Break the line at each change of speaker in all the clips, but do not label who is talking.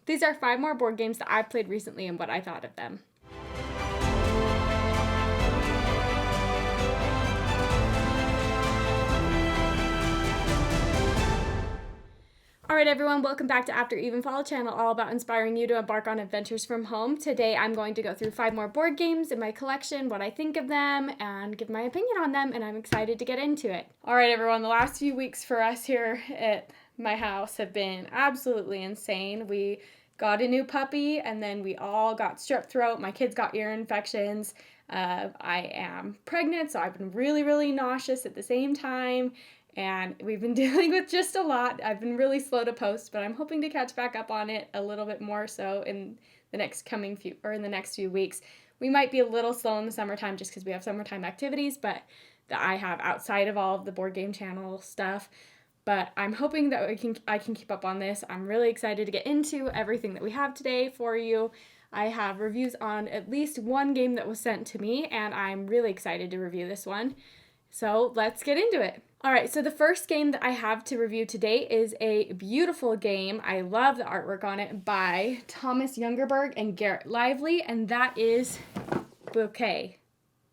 These are 5 more board games that I've played recently and what I thought of them. Alright everyone, welcome back to After Evenfall, a channel all about inspiring you to embark on adventures from home. Today I'm going to go through 5 more board games in my collection, what I think of them, and give my opinion on them, and I'm excited to get into it. Alright everyone, the last few weeks for us here at my house have been absolutely insane. We got a new puppy, and then we all got strep throat. My kids got ear infections. I am pregnant, so I've been really nauseous at the same time. And we've been dealing with just a lot. I've been really slow to post, but I'm hoping to catch back up on it a little bit more so in the next few weeks. We might be a little slow in the summertime just because we have summertime activities, but that I have outside of all of the board game channel stuff. But I'm hoping that I can keep up on this. I'm really excited to get into everything that we have today for you. I have reviews on at least one game that was sent to me, and I'm really excited to review this one. So let's get into it. Alright, so the first game that I have to review today is a beautiful game. I love the artwork on it by Thomas Youngerberg and Garrett Lively, and that is Bouquet.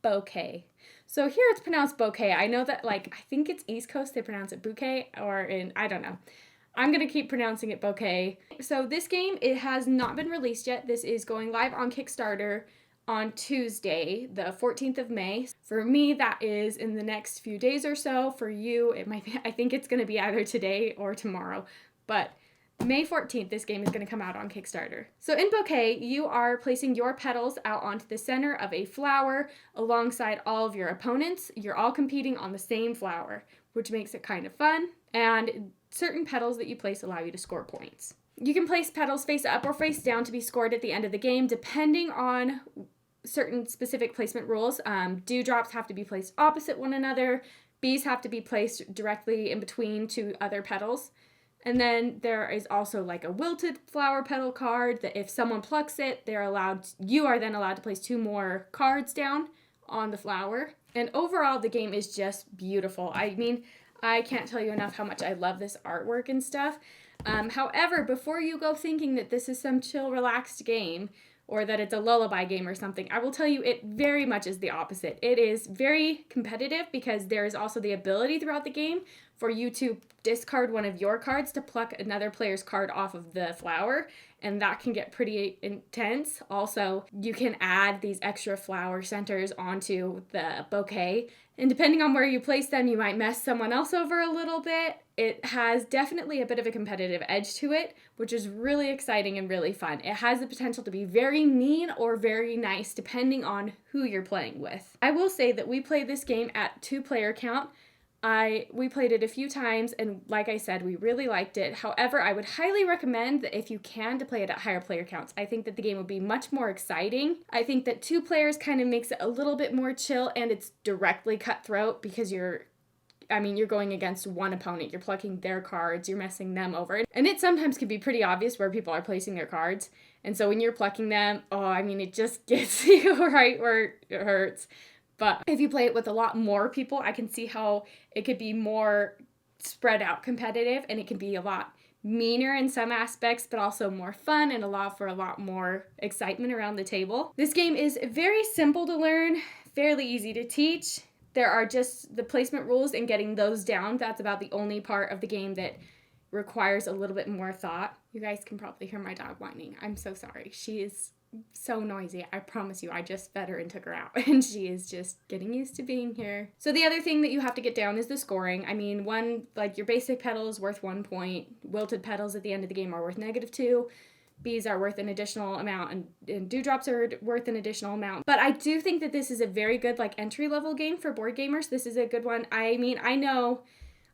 Bouquet. So here it's pronounced Bouquet. I know that, I think it's East Coast, they pronounce it Bouquet, I don't know. I'm going to keep pronouncing it Bouquet. So this game, it has not been released yet. This is going live on Kickstarter on Tuesday, the 14th of May. For me, that is in the next few days or so. For you, I think it's going to be either today or tomorrow. But May 14th, this game is going to come out on Kickstarter. So in Bouquet, you are placing your petals out onto the center of a flower alongside all of your opponents. You're all competing on the same flower, which makes it kind of fun. And certain petals that you place allow you to score points. You can place petals face up or face down to be scored at the end of the game, depending on certain specific placement rules. Dewdrops have to be placed opposite one another. Bees have to be placed directly in between two other petals. And then there is also a wilted flower petal card that if someone plucks it, you are then allowed to place 2 more cards down on the flower. And overall, the game is just beautiful. I mean, I can't tell you enough how much I love this artwork and stuff. However, before you go thinking that this is some chill, relaxed game, or that it's a lullaby game or something, I will tell you it very much is the opposite. It is very competitive because there is also the ability throughout the game for you to discard one of your cards to pluck another player's card off of the flower, and that can get pretty intense. Also, you can add these extra flower centers onto the bouquet, and depending on where you place them, you might mess someone else over a little bit. It has definitely a bit of a competitive edge to it, which is really exciting and really fun. It has the potential to be very mean or very nice, depending on who you're playing with. I will say that we played this game at 2-player count. We played it a few times, and like I said, we really liked it. However, I would highly recommend that if you can, to play it at higher player counts. I think that the game would be much more exciting. I think that 2 players kind of makes it a little bit more chill, and it's directly cutthroat because you're going against one opponent. You're plucking their cards, you're messing them over. And it sometimes can be pretty obvious where people are placing their cards. And so when you're plucking them, it just gets you right where it hurts. But if you play it with a lot more people, I can see how it could be more spread out competitive, and it can be a lot meaner in some aspects, but also more fun and allow for a lot more excitement around the table. This game is very simple to learn, fairly easy to teach. There are just the placement rules and getting those down. That's about the only part of the game that requires a little bit more thought. You guys can probably hear my dog whining. I'm so sorry. She is so noisy. I promise you, I just fed her and took her out, and she is just getting used to being here. So the other thing that you have to get down is the scoring. Your basic petal is worth 1 point. Wilted petals at the end of the game are worth -2. Bees are worth an additional amount, and dewdrops are worth an additional amount. But I do think that this is a very good entry-level game for board gamers. This is a good one. I know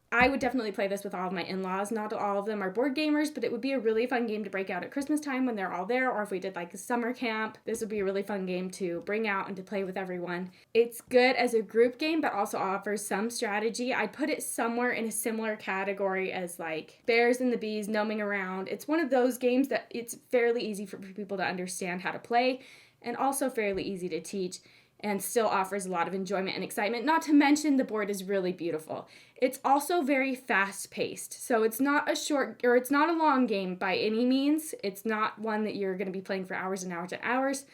I would definitely play this with all of my in-laws. Not all of them are board gamers, but it would be a really fun game to break out at Christmas time when they're all there, or if we did a summer camp. This would be a really fun game to bring out and to play with everyone. It's good as a group game, but also offers some strategy. I'd put it somewhere in a similar category as Bears and the Bees, Gnoming Around. It's one of those games that it's fairly easy for people to understand how to play, and also fairly easy to teach. and still offers a lot of enjoyment and excitement. Not to mention the board is really beautiful. It's also very fast-paced. So it's not it's not a long game by any means. It's not one that you're going to be playing for hours and hours and hours,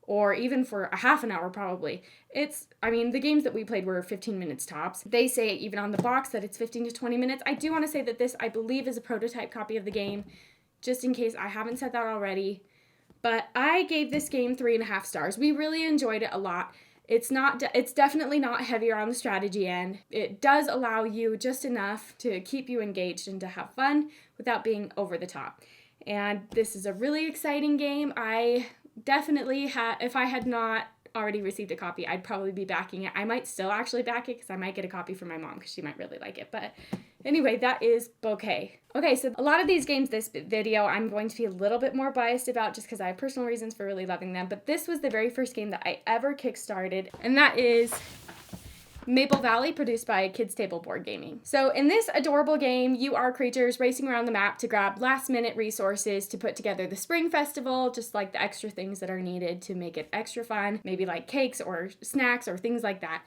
or even for a half an hour probably. The games that we played were 15 minutes tops. They say even on the box that it's 15 to 20 minutes. I do want to say that this, I believe, is a prototype copy of the game, just in case I haven't said that already. But I gave this game 3.5 stars. We really enjoyed it a lot. It's definitely not heavier on the strategy end. It does allow you just enough to keep you engaged and to have fun without being over the top. And this is a really exciting game. I definitely if I had not already received a copy, I'd probably be backing it. I might still actually back it because I might get a copy for my mom because she might really like it. But anyway, that is Bouquet. Okay, so a lot of these games this video I'm going to be a little bit more biased about just because I have personal reasons for really loving them. But this was the very first game that I ever kickstarted, and that is Maple Valley, produced by Kids Table Board Gaming. So in this adorable game, you are creatures racing around the map to grab last-minute resources to put together the Spring Festival, just like the extra things that are needed to make it extra fun, maybe like cakes or snacks or things like that.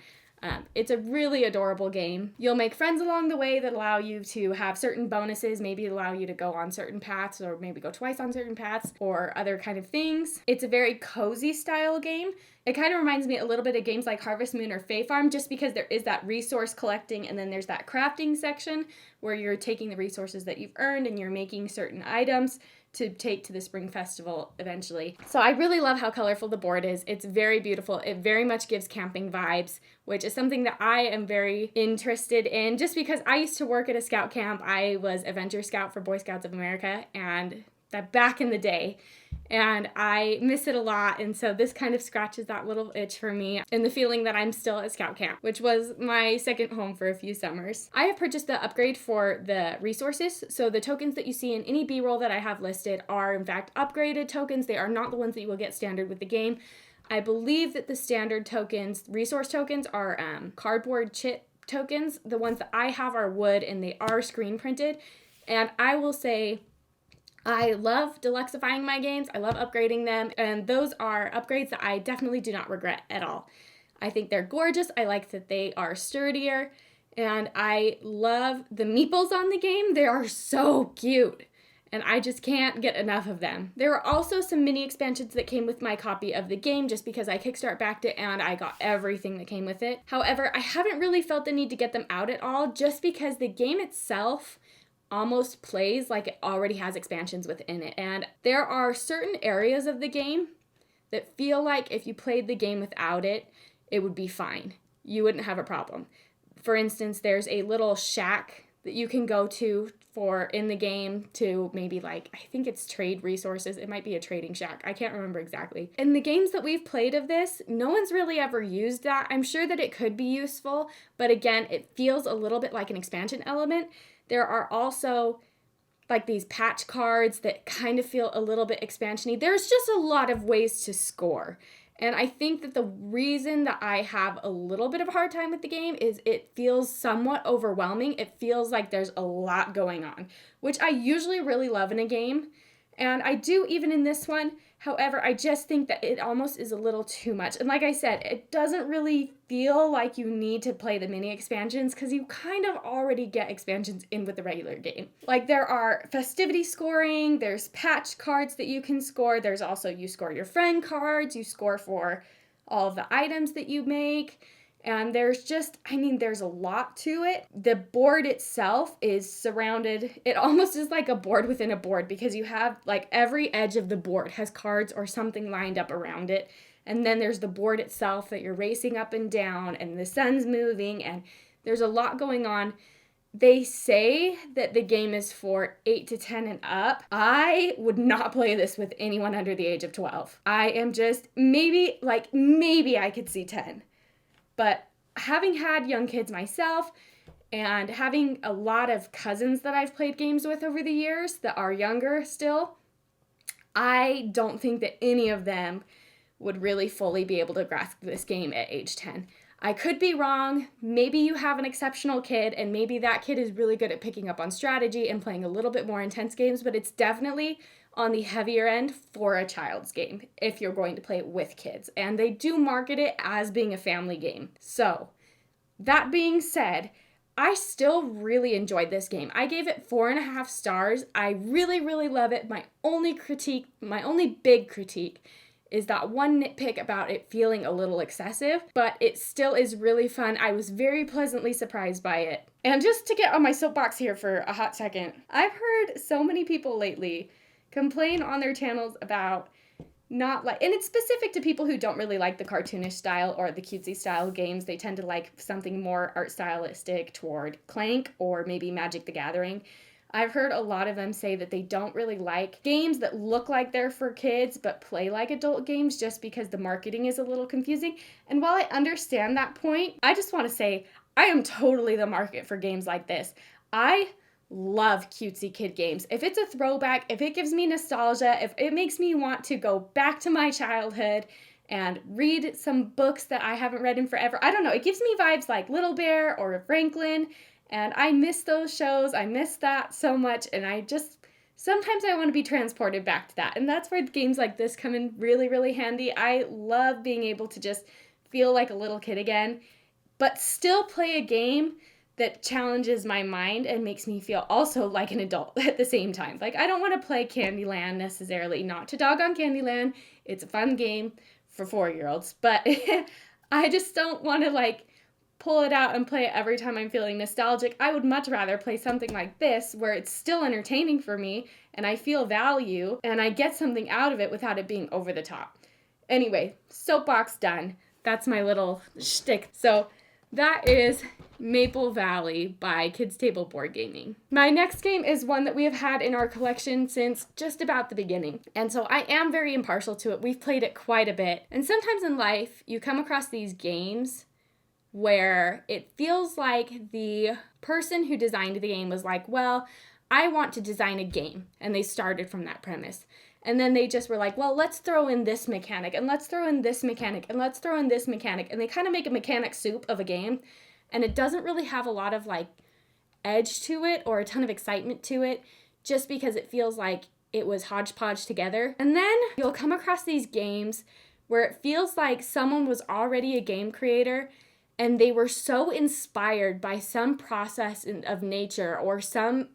It's a really adorable game. You'll make friends along the way that allow you to have certain bonuses, maybe allow you to go on certain paths or maybe go twice on certain paths or other kind of things. It's a very cozy style game. It kind of reminds me a little bit of games like Harvest Moon or Fae Farm, just because there is that resource collecting and then there's that crafting section where you're taking the resources that you've earned and you're making certain items to take to the Spring Festival eventually. So I really love how colorful the board is. It's very beautiful. It very much gives camping vibes, which is something that I am very interested in just because I used to work at a scout camp. I was a Venture Scout for Boy Scouts of America, and that back in the day, and I miss it a lot, and so this kind of scratches that little itch for me and the feeling that I'm still at scout camp, which was my second home for a few summers. I have purchased the upgrade for the resources, so the tokens that you see in any B-roll that I have listed are in fact upgraded tokens. They are not the ones that you will get standard with the game. I believe that the standard tokens, resource tokens, are cardboard chip tokens. The ones that I have are wood and they are screen printed, and I will say I love deluxifying my games. I love upgrading them, and those are upgrades that I definitely do not regret at all. I think they're gorgeous. I like that they are sturdier, and I love the meeples on the game. They are so cute, and I just can't get enough of them. There were also some mini expansions that came with my copy of the game just because I Kickstart backed it and I got everything that came with it. However, I haven't really felt the need to get them out at all just because the game itself almost plays like it already has expansions within it. And there are certain areas of the game that feel like if you played the game without it, it would be fine. You wouldn't have a problem. For instance, there's a little shack that you can go to for in the game to maybe I think it's trade resources. It might be a trading shack. I can't remember exactly. In the games that we've played of this, no one's really ever used that. I'm sure that it could be useful, but again, it feels a little bit like an expansion element. There are also these patch cards that kind of feel a little bit expansion-y. There's just a lot of ways to score. And I think that the reason that I have a little bit of a hard time with the game is it feels somewhat overwhelming. It feels like there's a lot going on, which I usually really love in a game. And I do even in this one. However, I just think that it almost is a little too much. And like I said, it doesn't really feel like you need to play the mini expansions because you kind of already get expansions in with the regular game. There are festivity scoring, there's patch cards that you can score, there's also you score your friend cards, you score for all of the items that you make. And there's there's a lot to it. The board itself is surrounded, it almost is like a board within a board because you have every edge of the board has cards or something lined up around it. And then there's the board itself that you're racing up and down and the sun's moving and there's a lot going on. They say that the game is for 8 to 10 and up. I would not play this with anyone under the age of 12. I am just maybe I could see 10. But having had young kids myself and having a lot of cousins that I've played games with over the years that are younger still, I don't think that any of them would really fully be able to grasp this game at age 10. I could be wrong. Maybe you have an exceptional kid and maybe that kid is really good at picking up on strategy and playing a little bit more intense games, but it's definitely on the heavier end for a child's game if you're going to play it with kids. And they do market it as being a family game. So, that being said, I still really enjoyed this game. I gave it 4.5 stars. I really, really love it. My only big critique is that one nitpick about it feeling a little excessive, but it still is really fun. I was very pleasantly surprised by it. And just to get on my soapbox here for a hot second, I've heard so many people lately complain on their channels about not like, and it's specific to people who don't really like the cartoonish style or the cutesy style games. They tend to like something more art stylistic toward Clank or maybe Magic the Gathering. I've heard a lot of them say that they don't really like games that look like they're for kids but play like adult games just because the marketing is a little confusing. And while I understand that point, I just want to say I am totally the market for games like this. I love cutesy kid games. If it's a throwback, if it gives me nostalgia, if it makes me want to go back to my childhood and read some books that I haven't read in forever, I don't know, it gives me vibes like Little Bear or Franklin, and I miss those shows. I miss that so much, and sometimes I want to be transported back to that, and that's where games like this come in really, really handy. I love being able to just feel like a little kid again, but still play a game that challenges my mind and makes me feel also like an adult at the same time. Like, I don't want to play Candyland necessarily, not to dog on Candyland. It's a fun game for 4-year-olds, but I just don't want to like pull it out and play it every time I'm feeling nostalgic. I would much rather play something like this where it's still entertaining for me and I feel value and I get something out of it without it being over the top. Anyway, soapbox done. That's my little shtick. So that is Maple Valley by Kids Table Board Gaming. My next game is one that we have had in our collection since just about the beginning. And so I am very impartial to it. We've played it quite a bit. And sometimes in life, you come across these games where it feels like the person who designed the game was like, well, I want to design a game. And they started from that premise. And then they just were like, well, let's throw in this mechanic, and let's throw in this mechanic, and let's throw in this mechanic. And they kind of make a mechanic soup of a game. And it doesn't really have a lot of like edge to it or a ton of excitement to it, just because it feels like it was hodgepodge together. And then you'll come across these games where it feels like someone was already a game creator and they were so inspired by some process of nature or some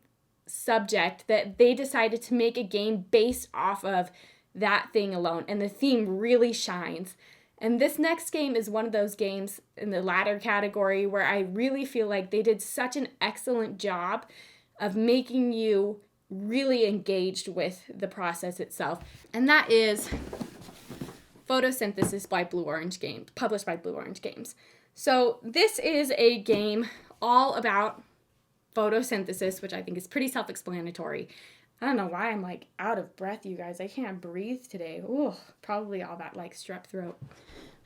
subject that they decided to make a game based off of that thing alone, and the theme really shines. And this next game is one of those games in the latter category where I really feel like they did such an excellent job of making you really engaged with the process itself. And that is Photosynthesis by Blue Orange Games, published by Blue Orange Games. So this is a game all about photosynthesis, which I think is pretty self-explanatory. I don't know why I'm like out of breath, you guys. I can't breathe today. Ooh, probably all that like strep throat.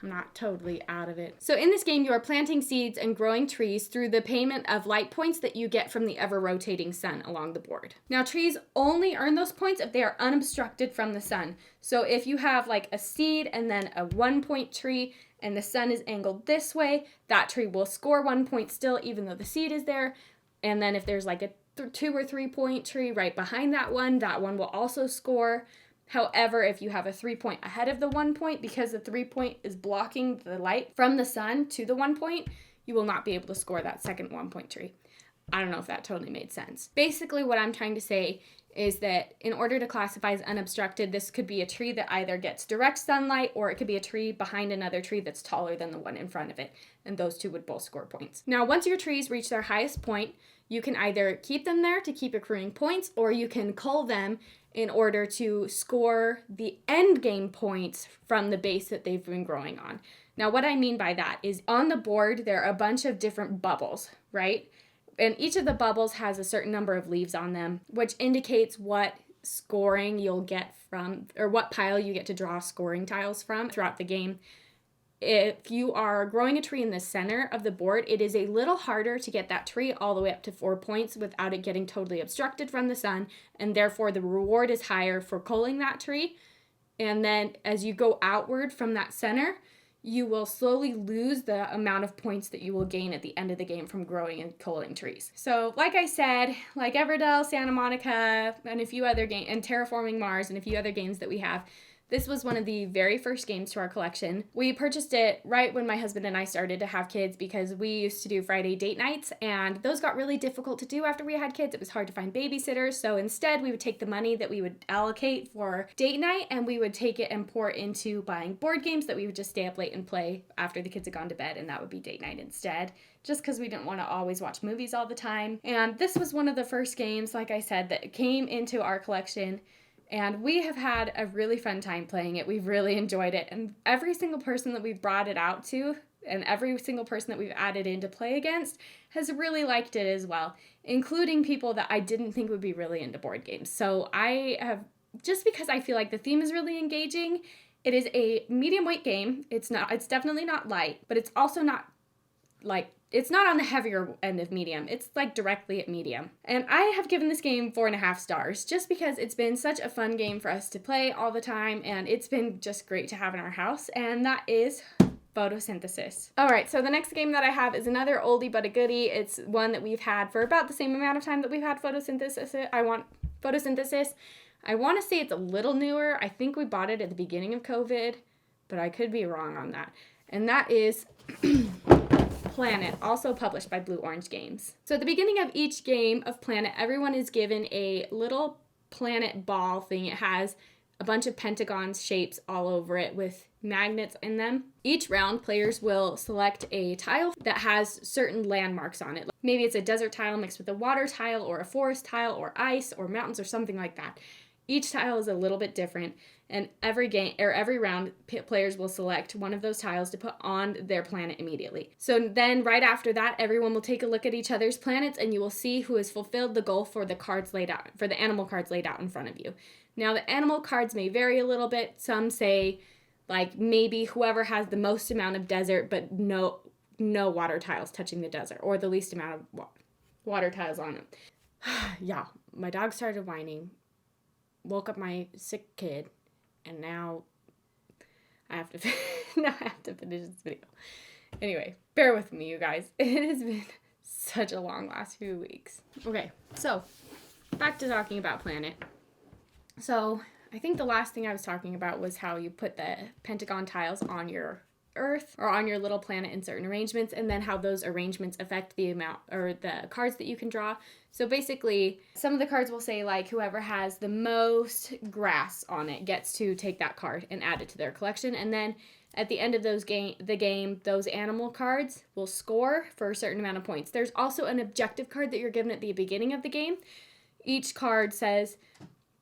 I'm not totally out of it. So in this game, you are planting seeds and growing trees through the payment of light points that you get from the ever-rotating sun along the board. Now, trees only earn those points if they are unobstructed from the sun. So if you have like a seed and then a 1-point tree and the sun is angled this way, that tree will score 1 point still, even though the seed is there. And then if there's like a 2 or 3 point tree right behind that one will also score. However, if you have a 3 point ahead of the 1 point, because the 3 point is blocking the light from the sun to the 1 point, you will not be able to score that second 1 point tree. I don't know if that totally made sense. Basically, what I'm trying to say is that in order to classify as unobstructed, this could be a tree that either gets direct sunlight or it could be a tree behind another tree that's taller than the one in front of it. And those two would both score points. Now, once your trees reach their highest point, you can either keep them there to keep accruing points, or you can cull them in order to score the end game points from the base that they've been growing on. Now, what I mean by that is on the board, there are a bunch of different bubbles, right? And each of the bubbles has a certain number of leaves on them, which indicates what scoring you'll get from, or what pile you get to draw scoring tiles from throughout the game. If you are growing a tree in the center of the board, it is a little harder to get that tree all the way up to 4 points without it getting totally obstructed from the sun, and therefore the reward is higher for culling that tree. And then as you go outward from that center, you will slowly lose the amount of points that you will gain at the end of the game from growing and culling trees. So like I said, like Everdell, Santa Monica, and a few other games, and Terraforming Mars and a few other games that we have, this was one of the very first games to our collection. We purchased it right when my husband and I started to have kids because we used to do Friday date nights, and those got really difficult to do after we had kids. It was hard to find babysitters, so instead we would take the money that we would allocate for date night and we would take it and pour it into buying board games that we would just stay up late and play after the kids had gone to bed, and that would be date night instead, just because we didn't want to always watch movies all the time. And this was one of the first games, like I said, that came into our collection. And we have had a really fun time playing it. We've really enjoyed it. And every single person that we've brought it out to and every single person that we've added in to play against has really liked it as well, including people that I didn't think would be really into board games. So I have, just because I feel like the theme is really engaging, it is a medium weight game. It's definitely not light, but it's also not like, it's not on the heavier end of medium. It's like directly at medium. And I have given this game 4.5 stars just because it's been such a fun game for us to play all the time, and it's been just great to have in our house, and that is Photosynthesis. All right, so the next game that I have is another oldie but a goodie. It's one that we've had for about the same amount of time that we've had Photosynthesis. I want to say it's a little newer. I think we bought it at the beginning of COVID, but I could be wrong on that. And that is Planet, also published by Blue Orange Games. So at the beginning of each game of Planet, everyone is given a little planet ball thing. It has a bunch of pentagon shapes all over it with magnets in them. Each round, players will select a tile that has certain landmarks on it. Maybe it's a desert tile mixed with a water tile or a forest tile or ice or mountains or something like that. Each tile is a little bit different, and every round, players will select one of those tiles to put on their planet immediately. So then right after that, everyone will take a look at each other's planets, and you will see who has fulfilled the goal for the animal cards laid out in front of you. Now, the animal cards may vary a little bit. Some say, like, maybe whoever has the most amount of desert, but no water tiles touching the desert, or the least amount of water tiles on it. Yeah, my dog started whining, woke up my sick kid, and now I have to finish this video. Anyway, bear with me, you guys. It has been such a long last few weeks. Okay, so back to talking about Planet. So I think the last thing I was talking about was how you put the pentagon tiles on your Earth or on your little planet in certain arrangements, and then how those arrangements affect the amount or the cards that you can draw. So basically, some of the cards will say, like, whoever has the most grass on it gets to take that card and add it to their collection. And then at the end of the game, those animal cards will score for a certain amount of points. There's also an objective card that you're given at the beginning of the game. Each card says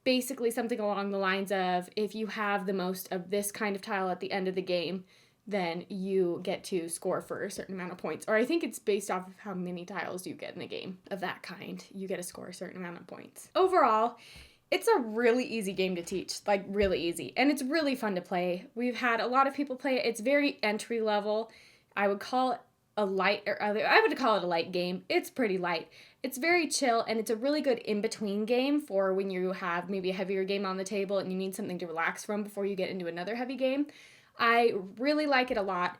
basically something along the lines of, if you have the most of this kind of tile at the end of the game, then you get to score for a certain amount of points. Or I think it's based off of how many tiles you get in the game of that kind. You get to score a certain amount of points. Overall, it's a really easy game to teach, like really easy. And it's really fun to play. We've had a lot of people play it. It's very entry level. I would call it a light game. It's pretty light. It's very chill, and it's a really good in-between game for when you have maybe a heavier game on the table and you need something to relax from before you get into another heavy game. I really like it a lot.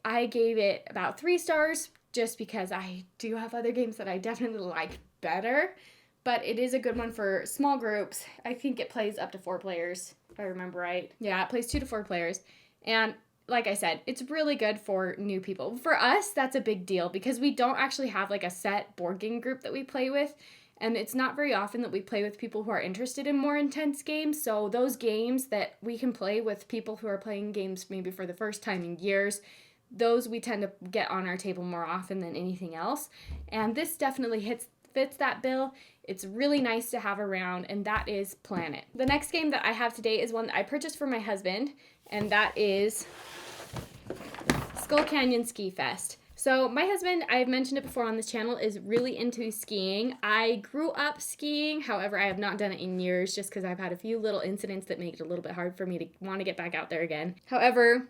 I gave it about 3 stars just because I do have other games that I definitely like better, but it is a good one for small groups. I think it plays up to 4 players, if I remember right. Yeah, it plays 2 to 4 players, and like I said, it's really good for new people. For us, that's a big deal because we don't actually have like a set board game group that we play with. And it's not very often that we play with people who are interested in more intense games. So those games that we can play with people who are playing games maybe for the first time in years, those we tend to get on our table more often than anything else. And this definitely fits that bill. It's really nice to have around, and that is Planet. The next game that I have today is one that I purchased for my husband, and that is Skull Canyon Ski Fest. So my husband, I've mentioned it before on this channel, is really into skiing. I grew up skiing, however, I have not done it in years just because I've had a few little incidents that make it a little bit hard for me to want to get back out there again. However,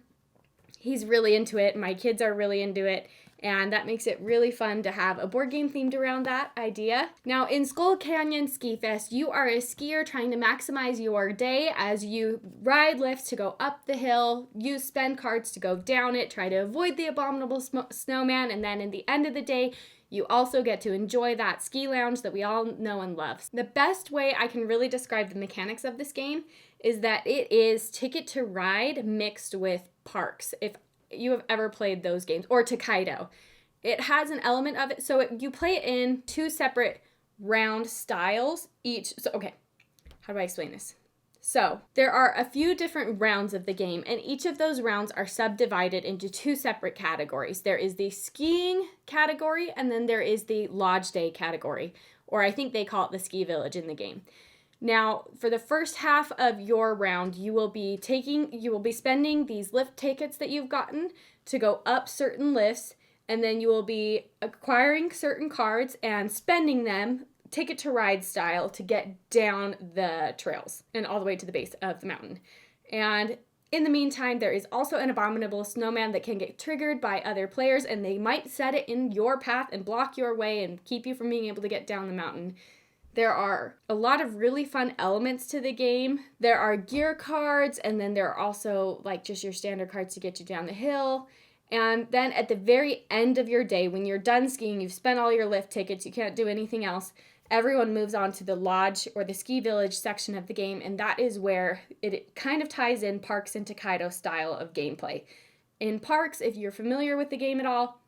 he's really into it. My kids are really into it. And that makes it really fun to have a board game themed around that idea. Now, in Skull Canyon Ski Fest, you are a skier trying to maximize your day as you ride lifts to go up the hill, use spend cards to go down it, try to avoid the abominable snowman, and then in the end of the day, you also get to enjoy that ski lounge that we all know and love. The best way I can really describe the mechanics of this game is that it is Ticket to Ride mixed with Parks. If you have ever played those games, or Takedo. It has an element of it, so you play it in two separate round styles each. So, okay, how do I explain this? So, there are a few different rounds of the game, and each of those rounds are subdivided into two separate categories. There is the skiing category, and then there is the lodge day category, or I think they call it the ski village in the game. Now, for the first half of your round, you will be spending these lift tickets that you've gotten to go up certain lifts, and then you will be acquiring certain cards and spending them Ticket to Ride style to get down the trails and all the way to the base of the mountain. And in the meantime, there is also an abominable snowman that can get triggered by other players, and they might set it in your path and block your way and keep you from being able to get down the mountain. There are a lot of really fun elements to the game. There are gear cards, and then there are also like just your standard cards to get you down the hill. And then at the very end of your day, when you're done skiing, you've spent all your lift tickets, you can't do anything else, everyone moves on to the lodge or the ski village section of the game, and that is where it kind of ties in Parks and Takedo style of gameplay. In Parks, if you're familiar with the game at all,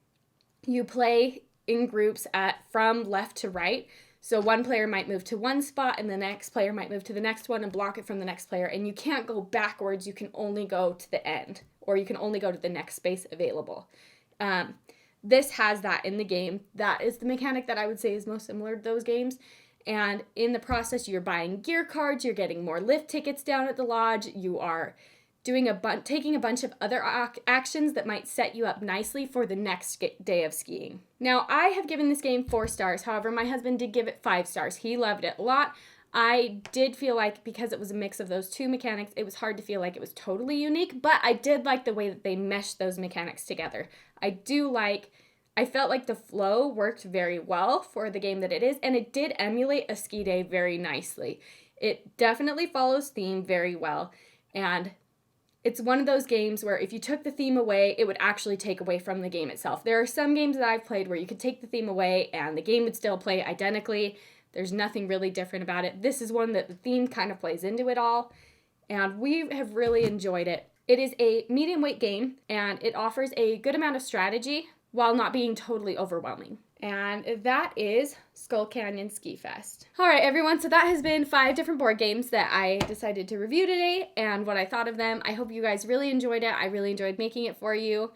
you play in groups from left to right. So one player might move to one spot and the next player might move to the next one and block it from the next player. And you can't go backwards. You can only go to the end, or you can only go to the next space available. This has that in the game. That is the mechanic that I would say is most similar to those games. And in the process, you're buying gear cards, you're getting more lift tickets down at the lodge, you are taking a bunch of other actions that might set you up nicely for the next day of skiing. Now, I have given this game 4 stars. However, my husband did give it 5 stars. He loved it a lot. I did feel like because it was a mix of those two mechanics, it was hard to feel like it was totally unique, but I did like the way that they meshed those mechanics together. I felt like the flow worked very well for the game that it is, and it did emulate a ski day very nicely. It definitely follows theme very well, and it's one of those games where if you took the theme away, it would actually take away from the game itself. There are some games that I've played where you could take the theme away and the game would still play identically. There's nothing really different about it. This is one that the theme kind of plays into it all, and we have really enjoyed it. It is a medium weight game, and it offers a good amount of strategy while not being totally overwhelming. And that is Skull Canyon Ski Fest. All right, everyone, so that has been 5 different board games that I decided to review today and what I thought of them. I hope you guys really enjoyed it. I really enjoyed making it for you.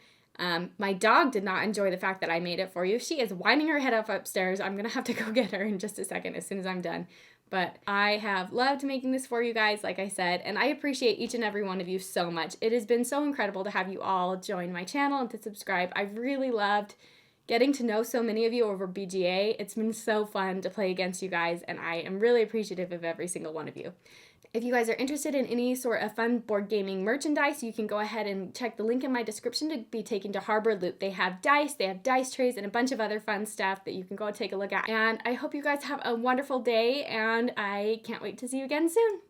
My dog did not enjoy the fact that I made it for you. She is winding her head up upstairs. I'm going to have to go get her in just a second as soon as I'm done. But I have loved making this for you guys, like I said, and I appreciate each and every one of you so much. It has been so incredible to have you all join my channel and to subscribe. I've really loved getting to know so many of you over BGA. It's been so fun to play against you guys, and I am really appreciative of every single one of you. If you guys are interested in any sort of fun board gaming merchandise, you can go ahead and check the link in my description to be taken to Harbor Loot. They have dice trays, and a bunch of other fun stuff that you can go take a look at. And I hope you guys have a wonderful day, and I can't wait to see you again soon.